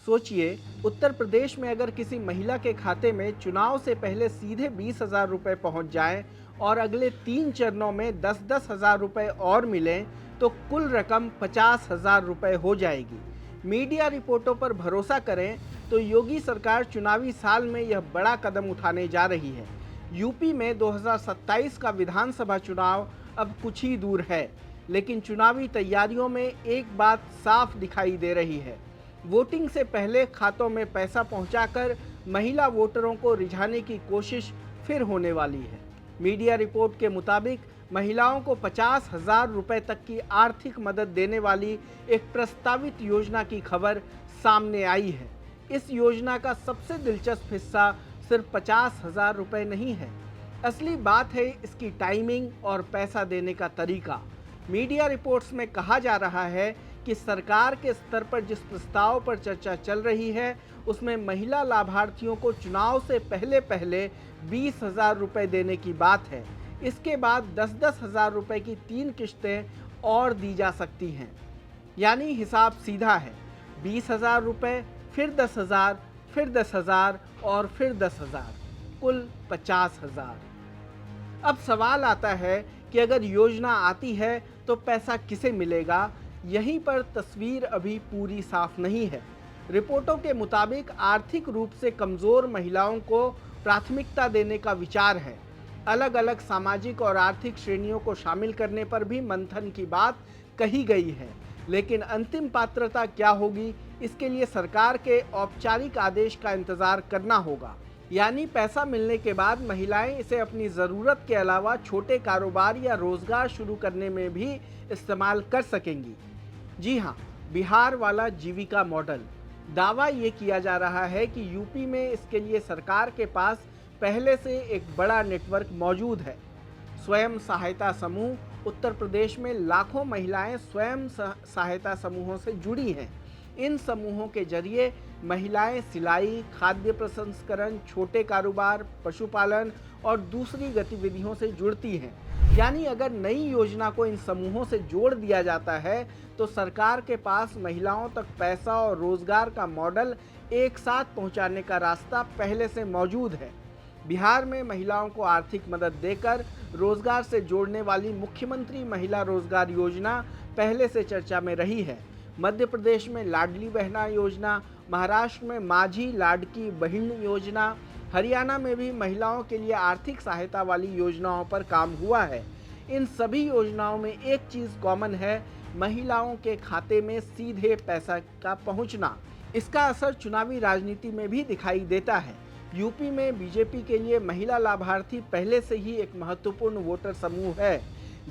सोचिए, उत्तर प्रदेश में अगर किसी महिला के खाते में चुनाव से पहले सीधे 20,000 रुपए पहुंच जाएं और अगले 3 चरणों में 10-10 हजार रुपए और मिलें, तो कुल रकम 50,000 रुपए हो जाएगी। मीडिया रिपोर्टों पर भरोसा करें तो योगी सरकार चुनावी साल में यह बड़ा कदम उठाने जा रही है। यूपी में 2027 का विधानसभा चुनाव अब कुछ ही दूर है, लेकिन चुनावी तैयारियों में एक बात साफ दिखाई दे रही है। वोटिंग से पहले खातों में पैसा पहुंचाकर महिला वोटरों को रिझाने की कोशिश फिर होने वाली है। मीडिया रिपोर्ट के मुताबिक महिलाओं को 50,000 रुपए तक की आर्थिक मदद देने वाली एक प्रस्तावित योजना की खबर सामने आई है। इस योजना का सबसे दिलचस्प हिस्सा सिर्फ 50,000 रुपए नहीं है। असली बात है इसकी टाइमिंग और पैसा देने का तरीका। मीडिया रिपोर्ट्स में कहा जा रहा है कि सरकार के स्तर पर जिस प्रस्ताव पर चर्चा चल रही है, उसमें महिला लाभार्थियों को चुनाव से पहले पहले 20,000 रुपए देने की बात है। इसके बाद 10-10 हजार रुपए की 3 किश्तें और दी जा सकती हैं। यानी हिसाब सीधा है, 20,000 रुपए, फिर 10,000, फिर 10,000 और फिर 10,000, कुल 50,000। अब सवाल आता है कि अगर योजना आती है तो पैसा किसे मिलेगा? यहीं पर तस्वीर अभी पूरी साफ नहीं है। रिपोर्टों के मुताबिक आर्थिक रूप से कमज़ोर महिलाओं को प्राथमिकता देने का विचार है। अलग अलग सामाजिक और आर्थिक श्रेणियों को शामिल करने पर भी मंथन की बात कही गई है, लेकिन अंतिम पात्रता क्या होगी, इसके लिए सरकार के औपचारिक आदेश का इंतजार करना होगा। यानी पैसा मिलने के बाद महिलाएं इसे अपनी ज़रूरत के अलावा छोटे कारोबार या रोजगार शुरू करने में भी इस्तेमाल कर सकेंगी। जी हाँ, बिहार वाला जीविका मॉडल। दावा ये किया जा रहा है कि यूपी में इसके लिए सरकार के पास पहले से एक बड़ा नेटवर्क मौजूद है। स्वयं सहायता समूह। उत्तर प्रदेश में लाखों महिलाएं स्वयं सहायता समूहों से जुड़ी हैं। इन समूहों के जरिए महिलाएं सिलाई, खाद्य प्रसंस्करण, छोटे कारोबार, पशुपालन और दूसरी गतिविधियों से जुड़ती हैं। यानी अगर नई योजना को इन समूहों से जोड़ दिया जाता है तो सरकार के पास महिलाओं तक पैसा और रोजगार का मॉडल एक साथ पहुंचाने का रास्ता पहले से मौजूद है। बिहार में महिलाओं को आर्थिक मदद देकर रोजगार से जोड़ने वाली मुख्यमंत्री महिला रोजगार योजना पहले से चर्चा में रही है। मध्य प्रदेश में लाडली बहना योजना, महाराष्ट्र में माझी लाडकी बहन योजना, हरियाणा में भी महिलाओं के लिए आर्थिक सहायता वाली योजनाओं पर काम हुआ है। इन सभी योजनाओं में एक चीज़ कॉमन है, महिलाओं के खाते में सीधे पैसा का पहुंचना। इसका असर चुनावी राजनीति में भी दिखाई देता है। यूपी में बीजेपी के लिए महिला लाभार्थी पहले से ही एक महत्वपूर्ण वोटर समूह है।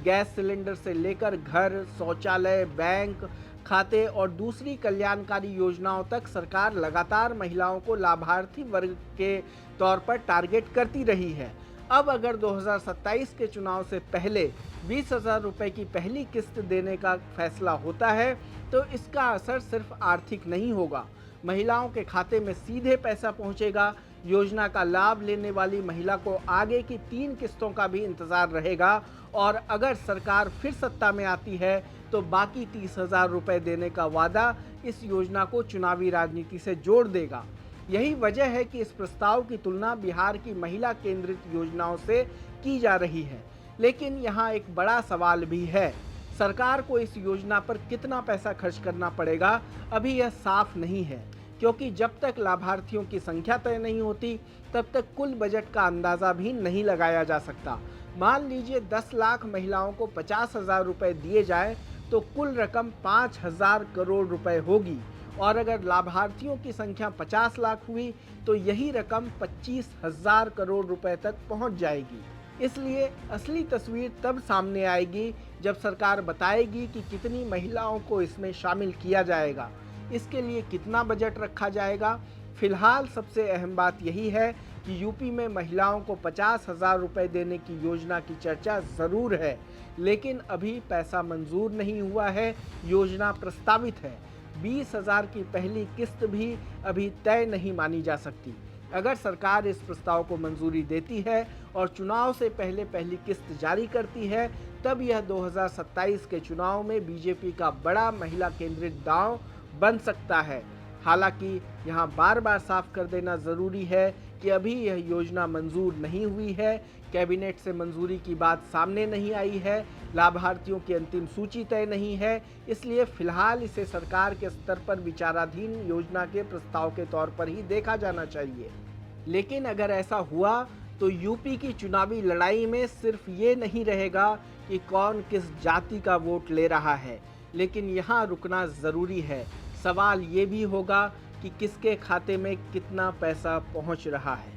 गैस सिलेंडर से लेकर घर, शौचालय, बैंक खाते और दूसरी कल्याणकारी योजनाओं तक सरकार लगातार महिलाओं को लाभार्थी वर्ग के तौर पर टारगेट करती रही है। अब अगर 2027 के चुनाव से पहले 20,000 रुपए की पहली किस्त देने का फैसला होता है तो इसका असर सिर्फ आर्थिक नहीं होगा, महिलाओं के खाते में सीधे पैसा पहुंचेगा। योजना का लाभ लेने वाली महिला को आगे की 3 किस्तों का भी इंतजार रहेगा और अगर सरकार फिर सत्ता में आती है तो बाकी 30,000 रुपए देने का वादा इस योजना को चुनावी राजनीति से जोड़ देगा। यही वजह है कि इस प्रस्ताव की तुलना बिहार की महिला केंद्रित योजनाओं से की जा रही है। लेकिन यहाँ एक बड़ा सवाल भी है, सरकार को इस योजना पर कितना पैसा खर्च करना पड़ेगा अभी यह साफ नहीं है, क्योंकि जब तक लाभार्थियों की संख्या तय नहीं होती तब तक कुल बजट का अंदाज़ा भी नहीं लगाया जा सकता। मान लीजिए 10 लाख महिलाओं को 50,000 रुपये दिए जाए तो कुल रकम 5,000 करोड़ रुपए होगी और अगर लाभार्थियों की संख्या 50 लाख हुई तो यही रकम 25,000 करोड़ रुपए तक पहुंच जाएगी। इसलिए असली तस्वीर तब सामने आएगी जब सरकार बताएगी कि कितनी महिलाओं को इसमें शामिल किया जाएगा, इसके लिए कितना बजट रखा जाएगा। फिलहाल सबसे अहम बात यही है कि यूपी में महिलाओं को 50,000 रुपये देने की योजना की चर्चा ज़रूर है, लेकिन अभी पैसा मंजूर नहीं हुआ है। योजना प्रस्तावित है। 20,000 की पहली किस्त भी अभी तय नहीं मानी जा सकती। अगर सरकार इस प्रस्ताव को मंजूरी देती है और चुनाव से पहले पहली किस्त जारी करती है, तब यह 2027 के चुनाव में बीजेपी का बड़ा महिला केंद्रित दांव बन सकता है। हालांकि यहां बार बार साफ कर देना ज़रूरी है कि अभी यह योजना मंजूर नहीं हुई है, कैबिनेट से मंजूरी की बात सामने नहीं आई है, लाभार्थियों की अंतिम सूची तय नहीं है, इसलिए फिलहाल इसे सरकार के स्तर पर विचाराधीन योजना के प्रस्ताव के तौर पर ही देखा जाना चाहिए। लेकिन अगर ऐसा हुआ तो यूपी की चुनावी लड़ाई में सिर्फ ये नहीं रहेगा कि कौन किस जाति का वोट ले रहा है, लेकिन यहाँ रुकना ज़रूरी है। सवाल ये भी होगा कि किसके खाते में कितना पैसा पहुँच रहा है।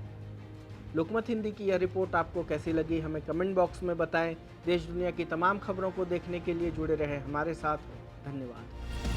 लोकमत हिंदी की यह रिपोर्ट आपको कैसी लगी, हमें कमेंट बॉक्स में बताएं। देश दुनिया की तमाम खबरों को देखने के लिए जुड़े रहें हमारे साथ। धन्यवाद।